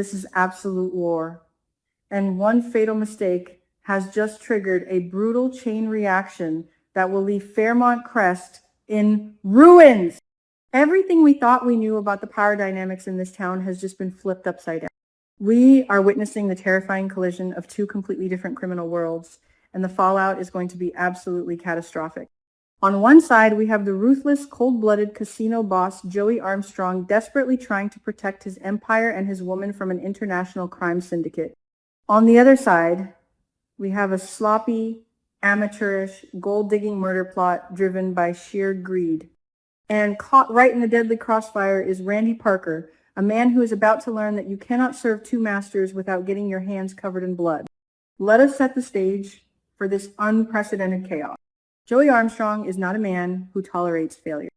This is absolute war. And one fatal mistake has just triggered a brutal chain reaction that will leave Fairmont Crest in ruins. Everything we thought we knew about the power dynamics in this town has just been flipped upside down. We are witnessing the terrifying collision of two completely different criminal worlds, and the fallout is going to be absolutely catastrophic. On one side, we have the ruthless, cold-blooded casino boss Joey Armstrong desperately trying to protect his empire and his woman from an international crime syndicate. On the other side, we have a sloppy, amateurish, gold-digging murder plot driven by sheer greed. And caught right in the deadly crossfire is Randy Parker, a man who is about to learn that you cannot serve two masters without getting your hands covered in blood. Let us set the stage for this unprecedented chaos. Joey Armstrong is not a man who tolerates failure.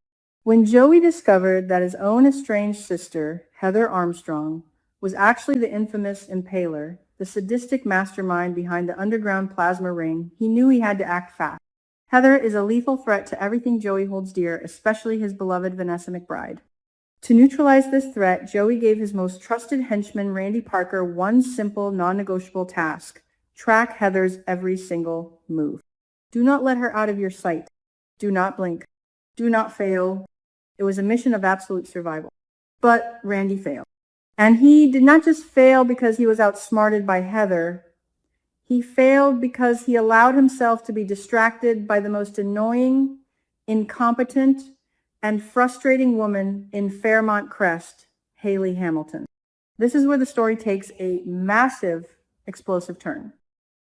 When Joey discovered that his own estranged sister, Heather Armstrong, was actually the infamous Impaler, the sadistic mastermind behind the underground plasma ring, he knew he had to act fast. Heather is a lethal threat to everything Joey holds dear, especially his beloved Vanessa McBride. To neutralize this threat, Joey gave his most trusted henchman, Randy Parker, one simple, non-negotiable task: track Heather's every single move. Do not let her out of your sight. Do not blink. Do not fail. It was a mission of absolute survival. But Randy failed. And he did not just fail because he was outsmarted by Heather. He failed because he allowed himself to be distracted by the most annoying, incompetent, and frustrating woman in Fairmont Crest, Haley Hamilton. This is where the story takes a massive, explosive turn.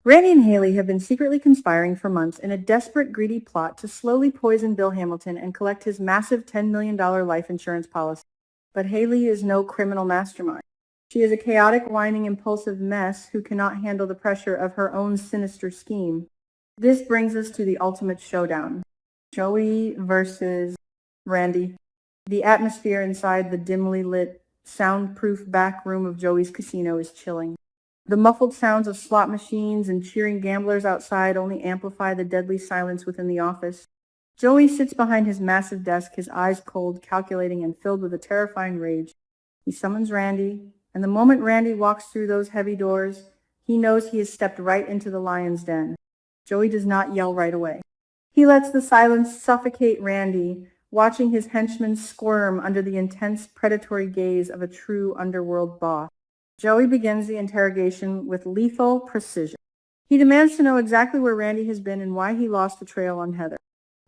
Randy and Haley have been secretly conspiring for months in a desperate, greedy plot to slowly poison Bill Hamilton and collect his massive $10 million life insurance policy. But Haley is no criminal mastermind. She is a chaotic, whining, impulsive mess who cannot handle the pressure of her own sinister scheme. This brings us to the ultimate showdown. Joey versus Randy. The atmosphere inside the dimly lit, soundproof back room of Joey's casino is chilling. The muffled sounds of slot machines and cheering gamblers outside only amplify the deadly silence within the office. Joey sits behind his massive desk, his eyes cold, calculating, and filled with a terrifying rage. He summons Randy, and the moment Randy walks through those heavy doors, he knows he has stepped right into the lion's den. Joey does not yell right away. He lets the silence suffocate Randy, watching his henchmen squirm under the intense predatory gaze of a true underworld boss. Joey begins the interrogation with lethal precision. He demands to know exactly where Randy has been and why he lost the trail on Heather.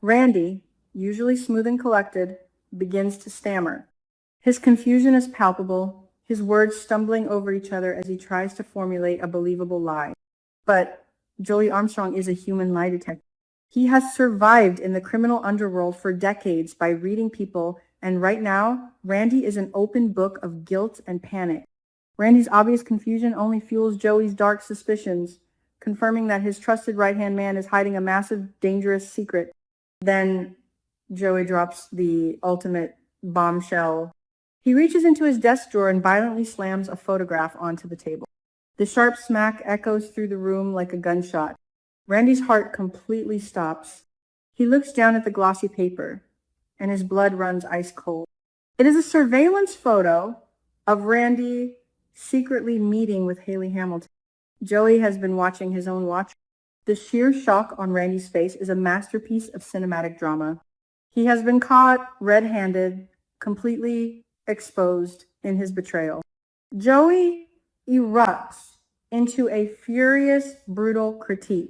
Randy, usually smooth and collected, begins to stammer. His confusion is palpable, his words stumbling over each other as he tries to formulate a believable lie. But Joey Armstrong is a human lie detector. He has survived in the criminal underworld for decades by reading people, and right now, Randy is an open book of guilt and panic. Randy's obvious confusion only fuels Joey's dark suspicions, confirming that his trusted right-hand man is hiding a massive, dangerous secret. Then Joey drops the ultimate bombshell. He reaches into his desk drawer and violently slams a photograph onto the table. The sharp smack echoes through the room like a gunshot. Randy's heart completely stops. He looks down at the glossy paper, and his blood runs ice cold. It is a surveillance photo of Randy secretly meeting with Haley Hamilton. Joey has been watching his own watch. The sheer shock on Randy's face is a masterpiece of cinematic drama. He has been caught red-handed, completely exposed in his betrayal. Joey erupts into a furious, brutal critique.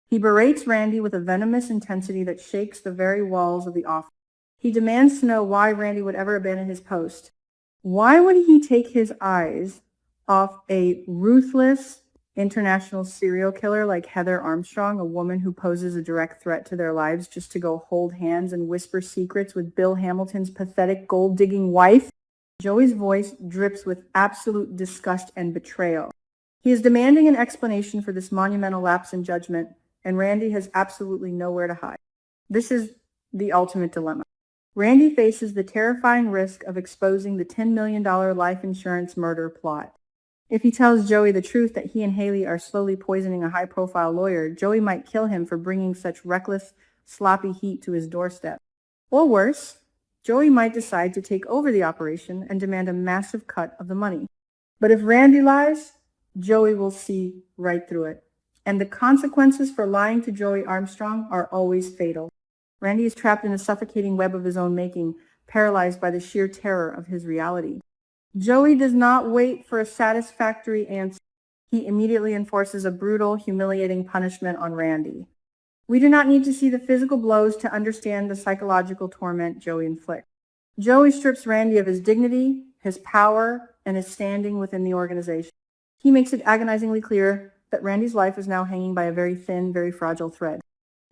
He berates Randy with a venomous intensity that shakes the very walls of the office. He demands to know why Randy would ever abandon his post. Why would he take his eyes off a ruthless international serial killer like Heather Armstrong, a woman who poses a direct threat to their lives, just to go hold hands and whisper secrets with Bill Hamilton's pathetic gold-digging wife? Joey's voice drips with absolute disgust and betrayal. He is demanding an explanation for this monumental lapse in judgment, and Randy has absolutely nowhere to hide. This is the ultimate dilemma. Randy faces the terrifying risk of exposing the $10 million life insurance murder plot. If he tells Joey the truth that he and Haley are slowly poisoning a high-profile lawyer, Joey might kill him for bringing such reckless, sloppy heat to his doorstep. Or worse, Joey might decide to take over the operation and demand a massive cut of the money. But if Randy lies, Joey will see right through it. And the consequences for lying to Joey Armstrong are always fatal. Randy is trapped in a suffocating web of his own making, paralyzed by the sheer terror of his reality. Joey does not wait for a satisfactory answer. He immediately enforces a brutal, humiliating punishment on Randy. We do not need to see the physical blows to understand the psychological torment Joey inflicts. Joey strips Randy of his dignity, his power, and his standing within the organization. He makes it agonizingly clear that Randy's life is now hanging by a very thin, very fragile thread.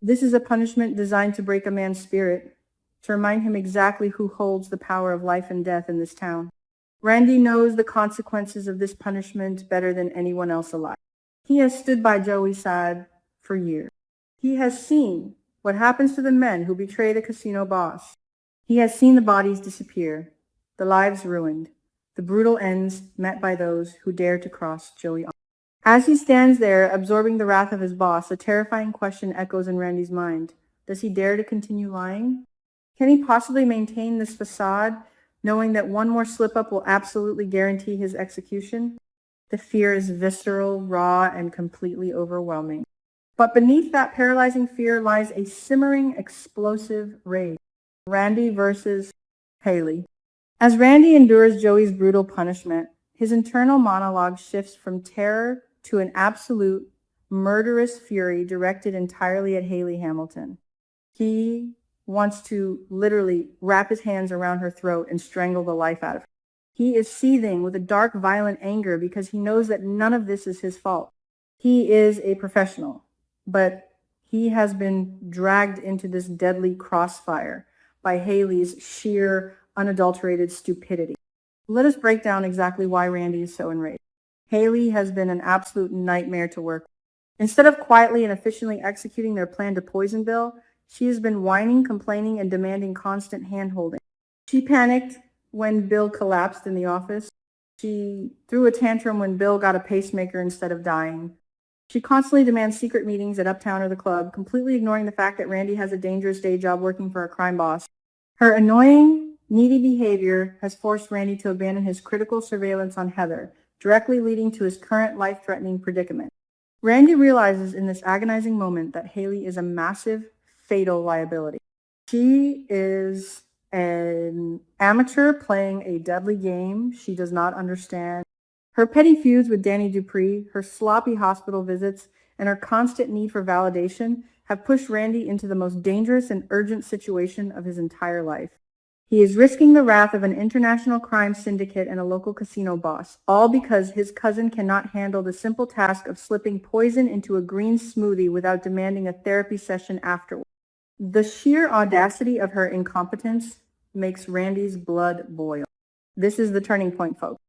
This is a punishment designed to break a man's spirit, to remind him exactly who holds the power of life and death in this town. Randy knows the consequences of this punishment better than anyone else alive. He has stood by Joey's side for years. He has seen what happens to the men who betray the casino boss. He has seen the bodies disappear, the lives ruined, the brutal ends met by those who dare to cross Joey. As he stands there, absorbing the wrath of his boss, a terrifying question echoes in Randy's mind. Does he dare to continue lying? Can he possibly maintain this facade, knowing that one more slip-up will absolutely guarantee his execution? The fear is visceral, raw, and completely overwhelming. But beneath that paralyzing fear lies a simmering, explosive rage. Randy versus Haley. As Randy endures Joey's brutal punishment, his internal monologue shifts from terror to an absolute, murderous fury directed entirely at Haley Hamilton. He wants to literally wrap his hands around her throat and strangle the life out of her. He is seething with a dark, violent anger because he knows that none of this is his fault. He is a professional, but he has been dragged into this deadly crossfire by Haley's sheer, unadulterated stupidity. Let us break down exactly why Randy is so enraged. Haley has been an absolute nightmare to work with. Instead of quietly and efficiently executing their plan to poison Bill, she has been whining, complaining, and demanding constant hand-holding. She panicked when Bill collapsed in the office. She threw a tantrum when Bill got a pacemaker instead of dying. She constantly demands secret meetings at Uptown or the club, completely ignoring the fact that Randy has a dangerous day job working for a crime boss. Her annoying, needy behavior has forced Randy to abandon his critical surveillance on Heather, directly leading to his current life-threatening predicament. Randy realizes in this agonizing moment that Haley is a massive, fatal liability. She is an amateur playing a deadly game she does not understand. Her petty feuds with Danny Dupree, her sloppy hospital visits, and her constant need for validation have pushed Randy into the most dangerous and urgent situation of his entire life. He is risking the wrath of an international crime syndicate and a local casino boss, all because his cousin cannot handle the simple task of slipping poison into a green smoothie without demanding a therapy session afterward. The sheer audacity of her incompetence makes Randy's blood boil. This is the turning point, folks.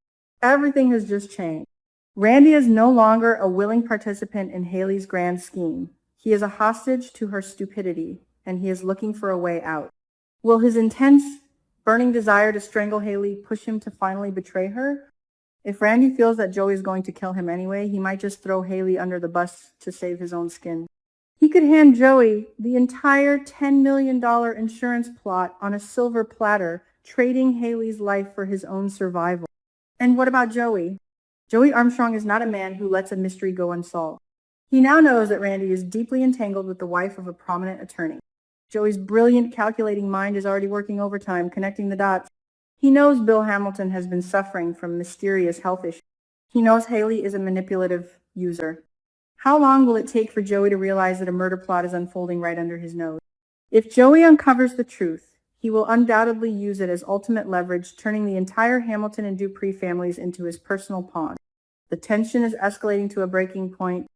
Everything has just changed. Randy is no longer a willing participant in Haley's grand scheme. He is a hostage to her stupidity, and he is looking for a way out. Will his intense, burning desire to strangle Haley push him to finally betray her? If Randy feels that Joey is going to kill him anyway, he might just throw Haley under the bus to save his own skin. He could hand Joey the entire $10 million insurance plot on a silver platter, trading Haley's life for his own survival. And what about Joey? Joey Armstrong is not a man who lets a mystery go unsolved. He now knows that Randy is deeply entangled with the wife of a prominent attorney. Joey's brilliant, calculating mind is already working overtime, connecting the dots. He knows Bill Hamilton has been suffering from mysterious health issues. He knows Haley is a manipulative user. How long will it take for Joey to realize that a murder plot is unfolding right under his nose? If Joey uncovers the truth, he will undoubtedly use it as ultimate leverage, turning the entire Hamilton and Dupree families into his personal pawn. The tension is escalating to a breaking point.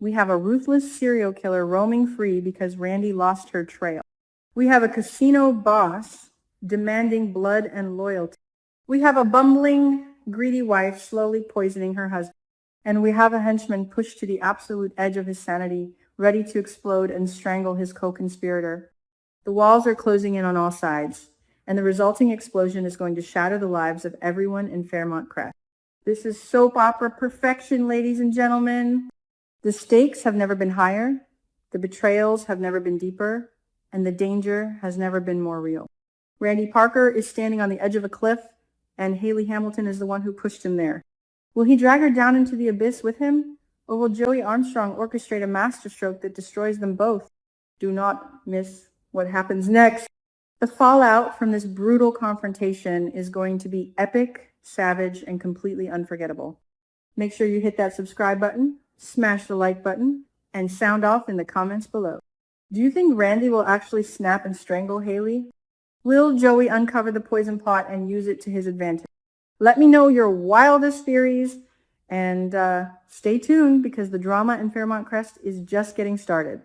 We have a ruthless serial killer roaming free because Randy lost her trail. We have a casino boss demanding blood and loyalty. We have a bumbling, greedy wife slowly poisoning her husband. And we have a henchman pushed to the absolute edge of his sanity, ready to explode and strangle his co-conspirator. The walls are closing in on all sides, and the resulting explosion is going to shatter the lives of everyone in Fairmont Crest. This is soap opera perfection, ladies and gentlemen. The stakes have never been higher, the betrayals have never been deeper, and the danger has never been more real. Randy Parker is standing on the edge of a cliff, and Haley Hamilton is the one who pushed him there. Will he drag her down into the abyss with him? Or will Joey Armstrong orchestrate a masterstroke that destroys them both? Do not miss what happens next. The fallout from this brutal confrontation is going to be epic, savage, and completely unforgettable. Make sure you hit that subscribe button, smash the like button, and sound off in the comments below. Do you think Randy will actually snap and strangle Haley? Will Joey uncover the poison pot and use it to his advantage? Let me know your wildest theories, and stay tuned because the drama in Fairmont Crest is just getting started.